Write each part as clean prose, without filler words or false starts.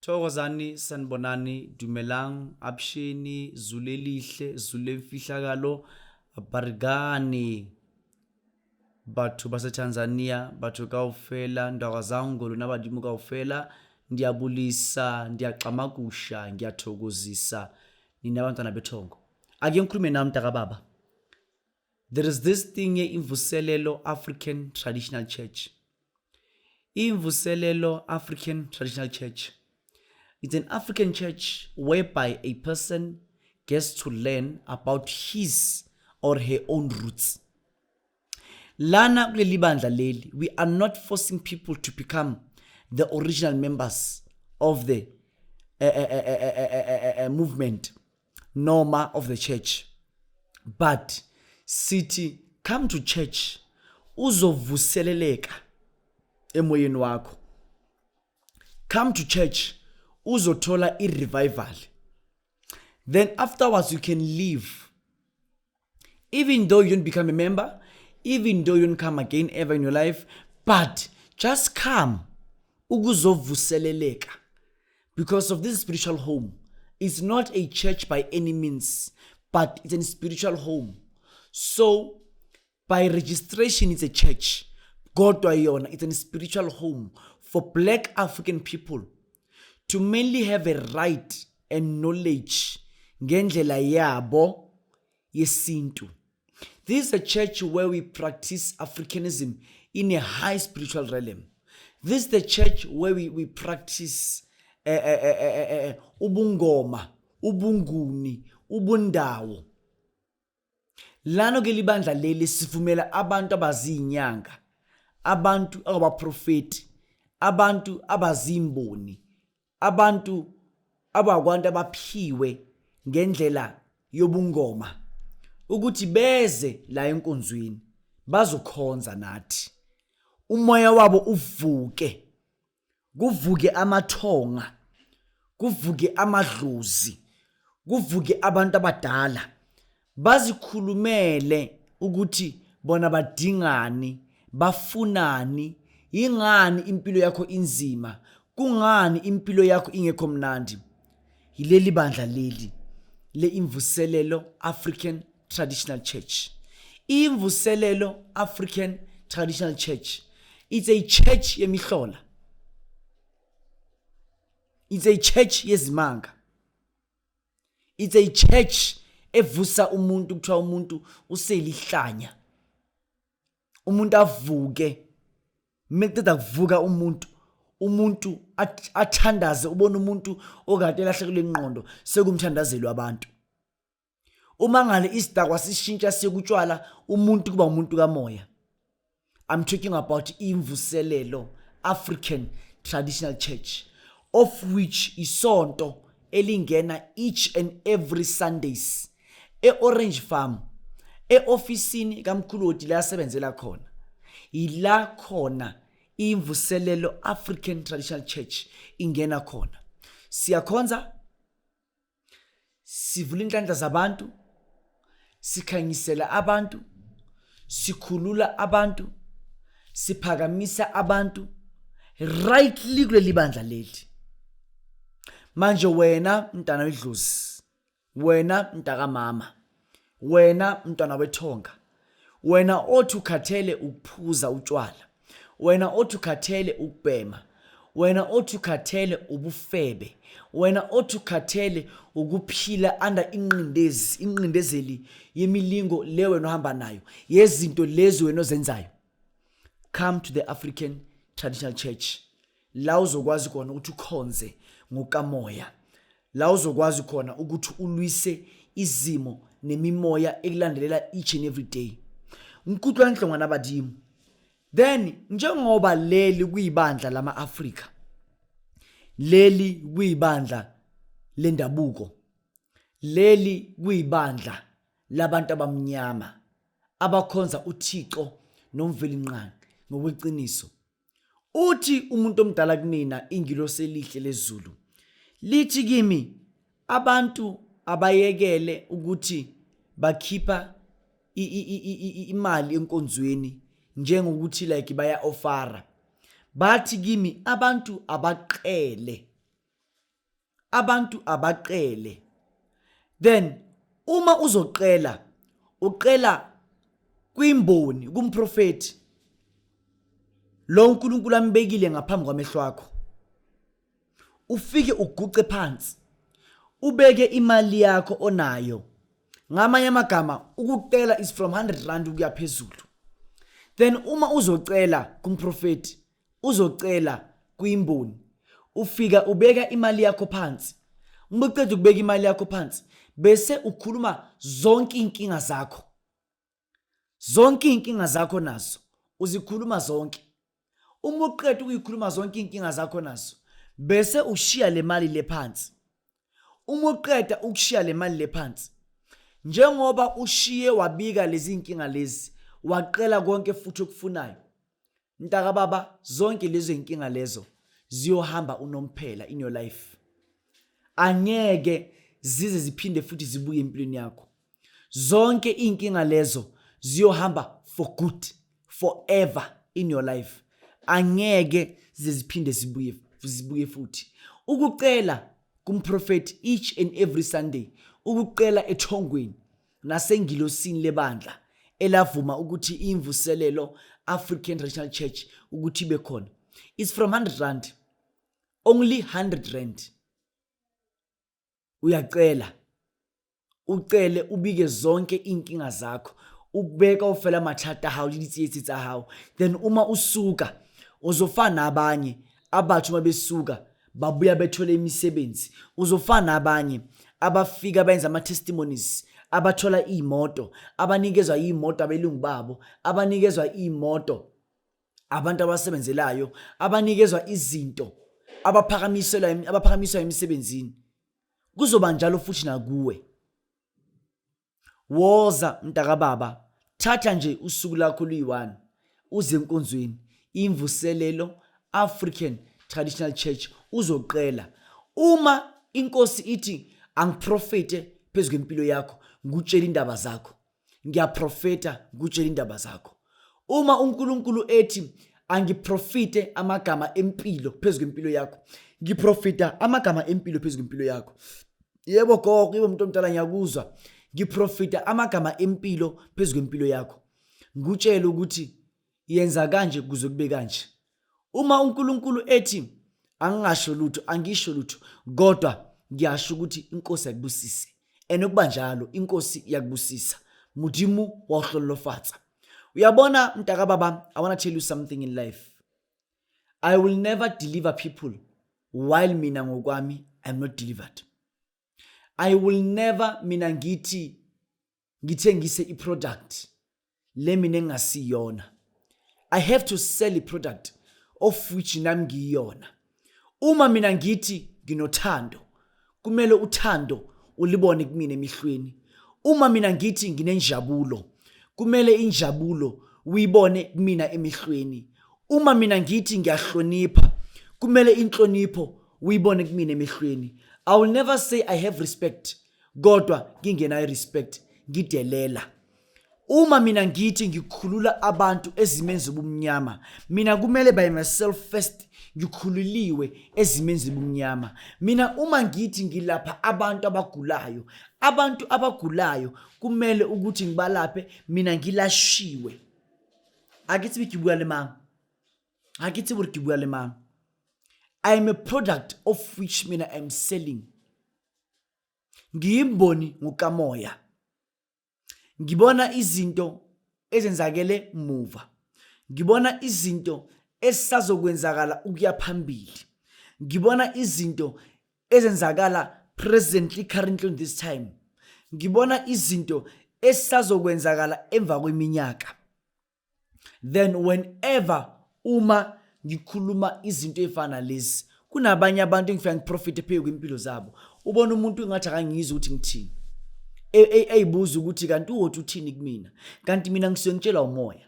Thokozani sanibonani dumelang abshini zulelihle zulemfihlakalo barigani batho base Tanzania batho kaofela ndakazangu nabadimu kaofela ndiyabulisa ndiyaxamakusha ngiyathokozisa nina abantwana bethongo ake ngikhulume nami mntakababa. There is this thing imvuselelo African Traditional Church. Imvuselelo African Traditional Church. It's an African church whereby a person gets to learn about his or her own roots. Lana kuleli bandla leli, we are not forcing people to become the original members of the movement, norma of the church. But sithi come to church uzovuseleleka emoyeni wakho. Come to church uzothola i-revival. Then afterwards you can leave. Even though you don't become a member, even though you don't come again ever in your life, but just come ukuzovuseleleka. Because of this spiritual home. It's not a church by any means, but it's a spiritual home. So by registration it's a church. Kodwa yona it's a spiritual home for black African people to mainly have a right and knowledge ngendlela yabo yesintu. This is a church where we practice Africanism in a high spiritual realm. This is the church where we practice ubungoma, ubunguni, ubundawo. Lano ke libandla leli sivumela abantu abazinyanga, abantu abaprofeti, abantu abazimboni, abantu abakwantu abaphiwe ngendlela yobungoma ukuthi beze la enkonzweni bazokhonza nathi. Umoya wabo uvuke, kuvuke amathonga, kuvuke amadlozi, kuvuke abantu abadala, bazikhulumele ukuthi bona badingani, bafunani, yingani impilo yakho inzima, kungani impilo yakho ingekho mnandi. Yileli bandla leli le imvuselelo African Traditional Church. Imvuselelo African Traditional Church, it's a church yemihlola. It's a church yezimanga. It's a church evusa umuntu kuthiwa umuntu uselihlanya. Umuntu avuke. Mekuqeda kuvuka umuntu athandaze, ubona umuntu okade elahlekile ingqondo sekumthandazeli wabantu. Uma ngale isidakwa sishintsha sekutshwala umuntu kuba umuntu kamoya. I'm talking about imvuselelo African Traditional Church, of which isonto elingena each and every Sundays Orange Farm, ofisini kamkhuloti la asebenzela khona. Ila khona imvuselelo African Traditional Church ingena khona. Siyakhonza, sivula inhlanhla zabantu, sikhangisela abantu, sikhulula abantu, siphakamisa abantu rightly kuleli bandla leli. Manje wena mntana wedlozi, wena mntaka mama, wena mntwana wethonga, wena othi ukhathele ukuphuza utshwala, wena othi ukhathele ukubhema, wena othi ukhathele ubufebe, wena othi ukhathele ukuphila under inqindezeli yemilingo le wena ohamba nayo, yezinto lezi wena ozenzayo. Come to the African Traditional Church. La uzokwazi khona ukuthi ukhonze ngokamoya. La uzokwazi khona ukuthi ulwise izimo nemimoya ekulandelela each and every day. Ngikuthwa enhlongwana abadimu. Then njengoba leli kuyibandla lama Afrika, leli kuyibandla lendabuko, leli kuyibandla labantu abamnyama abakhonza uThixo nomvelinqangi ngokweqiniso. Uthi umuntu omdala kumina ingilosi elihle lezulu lithi kimi abantu abayekele ukuthi bakhipha imali enkonzweni njengokuthi like baya ofara. Bathi kimi abantu abaqele abantu abaqele. Then uma uzoqela, uqela kwimboni, kumprofeti lo uNkulunkulu ambekile ngaphambi kwamehlo akho. Ufike uguqe phansi, ubeke imali yakho onayo. Ngamanye amagama, ukucela is from 100 rand ukuya phezulu. Then uma uzocela kumprofeti, uzocela kwimboni, ufika ubeka imali yakho phansi. Uma uqeda ukubeka imali yakho phansi, bese ukhuluma zonke inkinga zakho. Zonke inkinga zakho nazo uzikhuluma zonke. Uma uqeda ukuyikhuluma zonke inkinga zakho nazo, bese ushiya le mali le phansi. Uma uqeda ukushiya le mali le phansi, njengoba ushiye wabika lezi inkinga lezi, waqela konke futhi okufunayo, mntaka baba, zonke lezo inkinga lezo ziyohamba unomphela in your life. Angeke zize ziphinde futhi zibuye empilweni yakho. Zonke inkinga lezo ziyohamba for good, forever in your life. Angeke zize ziphinde zibuye futhi. Ukucela kumprofeti each and every Sunday, ukucela ethongweni nasengilosini lebandla elavuma ukuthi imvuselelo African Traditional Church ukuthi ibe khona, it's from 100 rand, only 100 rand. Uyacela, ucele ubike zonke inkinga zakho, ubeka ufela mathata hawo le ditsietsi tsa hawo. Then uma usuka uzofana nabanye abathu mabesuka babuya bethole imisebenzi. Uzofana nabanye abafika benza ama testimonies, abathola imoto, abanikezwa imoto abelungu babo, abanikezwa imoto abantu abasebenzelayo, abanikezwa izinto, abaphakamiswa emsebenzini. Kuzoba njalo futhi nakuwe. Woza mntaka baba, thatha nje usuku lakho luyi-1 uze enkonzweni imvuselelo African Traditional Church uzoqela. Uma inkosi ithi angiprofete phezu kwempilo yakho, ngutshela indaba zakho, ngiyaprofeta ngutshela indaba zakho. Uma uNkulunkulu ethi angiprofite amagama empilo phezu kwempilo yakho, ngiprofita amagama empilo phezu kwempilo yakho. Yebo gogo, ibe umuntu omdala, ngiyakuzwa. Ngiprofita amagama empilo phezu kwempilo yakho, ngutshela ukuthi yenza kanje kuze kube kanje. Uma uNkulunkulu ethi angingasho lutho, angisho lutho, kodwa ngiyasho ukuthi inkosi yakubusise. Enokuba njalo inkosi yakubusisa. Mudimu wa uhlolofatsa. Uyabona mntaka baba, I want to tell you something in life. I will never deliver people while mina ngokwami I'm not delivered. I will never mina ngithengise iproduct le mina engasiyona. I have to sell a product of which nami ngiyona. Uma mina ngithi nginothando, kumele uthando ulibone kumina emihlweni. Uma mina ngithi nginenjabulo, kumele injabulo uyibone kumina emihlweni. Uma mina ngithi ngiyahlonipha, kumele inhlonipho uyibone kumina emihlweni. I will never say I have respect, kodwa ngingenayo respect, ngidelela. Uma mina ngithi ngikhulula abantu ezimeni zobumnyama, mina kumele by myself first ngikhululiwe ezimeni zobumnyama. Mina uma ngithi ngilapha abantu abagulayo, kumele ukuthi ngibalaphe mina ngilashiwe. Akithi bikibuya le mang. I am a product of which mina I am selling. Ngiyimboni ngokamoya. Ngibona izinto ezenzakele muva. Ngibona izinto esazokwenzakala ukuya phambili. Ngibona izinto ezenzakala presently, currently, in this time. Ngibona izinto esazokwenzakala emva kweminyaka. Then whenever uma ngikhuluma izinto efana lezi, kunabanye abantu engifika ngiprofite phezu kwempilo zabo. Ubona umuntu engathi akangizwa ukuthi ngithini. Eyibuza ukuthi kanti uthi uthini kumina, kanti mina ngisuke ngitshela umoya.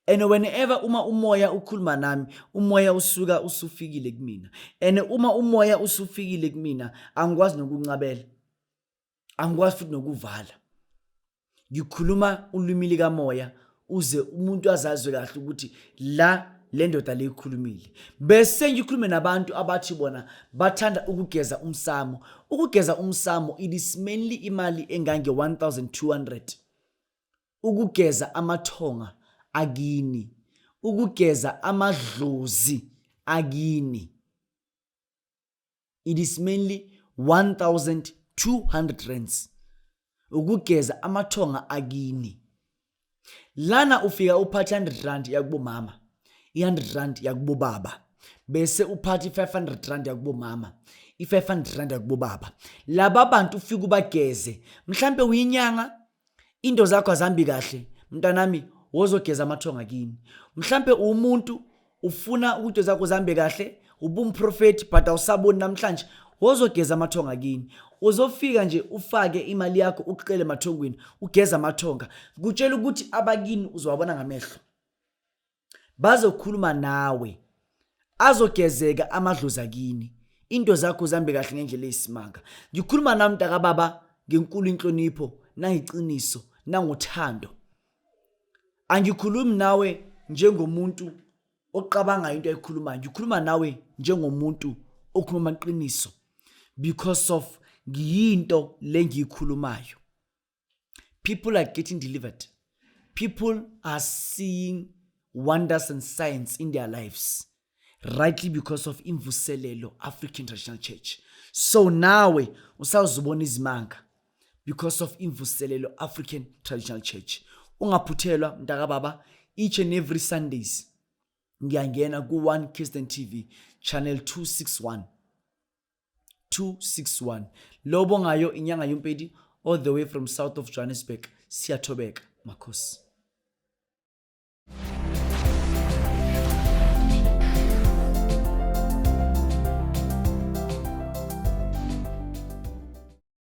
And whenever uma umoya ukhuluma nami, umoya usuka usufikile kumina. And uma umoya usufikile kumina, angikwazi nokuncabela, angikwazi futhi nokuvala. Ngikhuluma ulimi likamoya uze umuntu azazwe kahle ukuthi la le ndoda leyikhulumile. Bese ngikhulume nabantu abathi bona bathanda ukugeza umsamo. Ukugeza umsamo it is mainly imali engange 1200. Ukugeza amathonga akini. Ukugeza amadlozi akini. It is mainly 1200 rands. Ukugeza amathonga akini. Lana ufika uphatha 100 rand yakubo mama, 100 rand yakubo baba. Bese uphatha 500 rand yakubo mama, 500 rand yakubo baba. Laba abantu ufika ubageze. Mhlambe uyinyanga, into zakho azambi kahle. Mntanami, wozogeza amathonga kini. Mhlambe umuntu ufuna ukuthi zakho zambe kahle, ubumprofeti but awusaboni namhlanje, wozogeza amathonga kini. Uzofika nje ufake imali yakho uqele emathongweni, ugeza amathonga. Kutshela ukuthi abakini uzowabona ngamehlo. Bazokhuluma nawe. Azogezeka amadlozi akini. Into zakho zambe kahle ngendlela eyisimanga. Ngikhuluma nami mntaka baba ngenkulu inhlonipho, nangiqiniso, nangothando. Angikhulumi nawe njengomuntu oqabanga into ayikhulumayo. Ngikhuluma nawe njengomuntu okhuluma amaqiniso because of ngiyinto lengiyikhulumayo. People are getting delivered. People are seeing wonders and signs in their lives rightly because of Imvuselelo African Traditional Church. So nawe usazubona izimanga because of Imvuselelo African Traditional Church. Ungaphuthelwa mntaka baba, each and every Sundays ngiyangena ku 1 Kirsten TV channel 261 lobo ngayo inyanga yompedi all the way from south of Johannesburg. Siyathobeka makhosi.